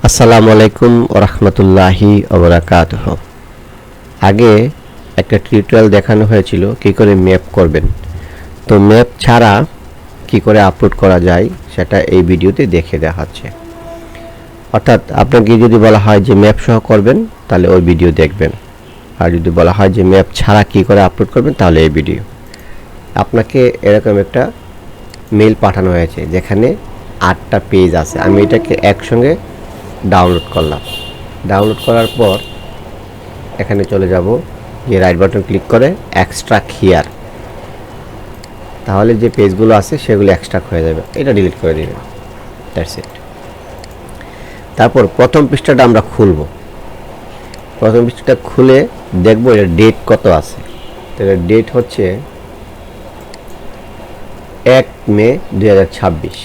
আসসালামু আলাইকুম ওয়া রাহমাতুল্লাহি ওয়া বারাকাতুহু। আগে একটা টিউটোরিয়াল দেখানো হয়েছিল কি করে ম্যাপ করবেন। তো ম্যাপ ছাড়া কি করে আপলোড করা যায় সেটা এই ভিডিওতে দেখিয়ে দেওয়া হচ্ছে। অর্থাৎ আপনাকে যদি বলা হয় যে ম্যাপ সহ করবেন তাহলে ওই ভিডিও দেখবেন, আর যদি বলা হয় যে ম্যাপ ছাড়া কি করে আপলোড করবেন তাহলে এই ভিডিও। আপনাকে এরকম একটা মেইল পাঠানো হয়েছে যেখানে 8টা পেজ আছে। আমি এটাকে একসঙ্গে ডাউনলোড করলাম। ডাউনলোড করার পর এখানে চলে যাব, যে রাইট বাটন ক্লিক করে এক্সট্রাক্ট হিয়ার, তাহলে যে পেজগুলো আছে সেগুলো এক্সট্রাক্ট হয়ে যাবে। এটা ডিলিট করে দিবেন, দ্যাটস ইট। তারপর প্রথম পৃষ্ঠাটা আমরা খুলব। প্রথম পৃষ্ঠাটা খুলে দেখব এটা ডেট কত আছে। তাহলে ডেট হচ্ছে 1 মে 2026।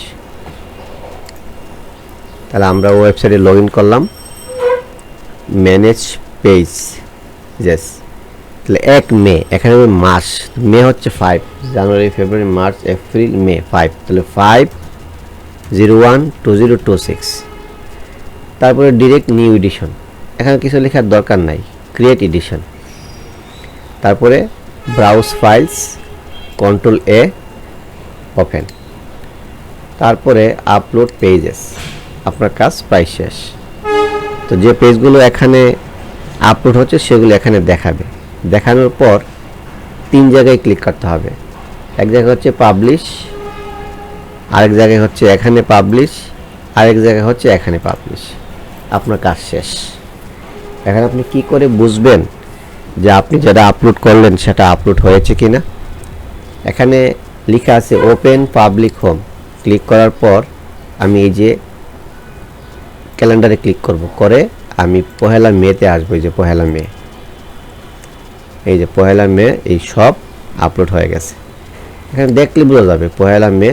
তাহলে আমরা ওয়েবসাইটে লগ ইন করলাম, ম্যানেজ পেজ, ইয়েস। তাহলে 1 মে, এখানে মাস, মে হচ্ছে 5, জানুয়ারি ফেব্রুয়ারি মার্চ এপ্রিল মে 5, তাহলে 5/01/2026। তারপরে ডিরেক্ট নিউ এডিশন, এখানে কিছু লেখার দরকার নাই, ক্রিয়েট এডিশন। তারপরে ব্রাউজ ফাইলস, Ctrl+A, ওপেন। তারপরে আপলোড পেজেস, আপনার কাজ প্রায় শেষ। তো যে পেজগুলো এখানে আপলোড হচ্ছে সেগুলো এখানে দেখাবে। দেখানোর পর 3 জায়গায় ক্লিক করতে হবে। এক জায়গায় হচ্ছে পাবলিশ, আরেক জায়গায় হচ্ছে এখানে পাবলিশ, আরেক জায়গায় হচ্ছে এখানে পাবলিশ। আপনার কাজ শেষ। এখন আপনি কি করে বুঝবেন যে আপনি যেটা আপলোড করলেন সেটা আপলোড হয়েছে কিনা? এখানে লেখা আছে ওপেন পাবলিক হোম। ক্লিক করার পর আমি এই যে ক্যালেন্ডারে ক্লিক করব, করে আমি 1 মেতে আসবো। এই যে 1 মে, এই যে 1 মে, এই সব আপলোড হয়ে গেছে। এখানে দেখলে বোঝা যাবে 1 মে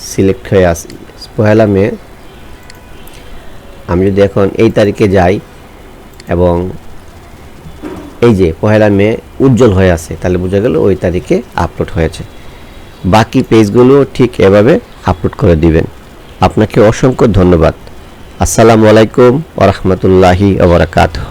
সিলেক্ট হয়ে আছে। 1 মে, আমি যদি এখন এই তারিখে যাই এবং এই যে 1 মে উজ্জ্বল হয়ে আছে, তাহলে বোঝা গেল ওই তারিখে আপলোড হয়েছে। বাকি পেজগুলো ঠিক এভাবে আপলোড করে দিবেন। আপনাকে অসংখ্য ধন্যবাদ। আসসালামু আলাইকুম ওয়া রাহমাতুল্লাহি ওয়া বারাকাতুহু।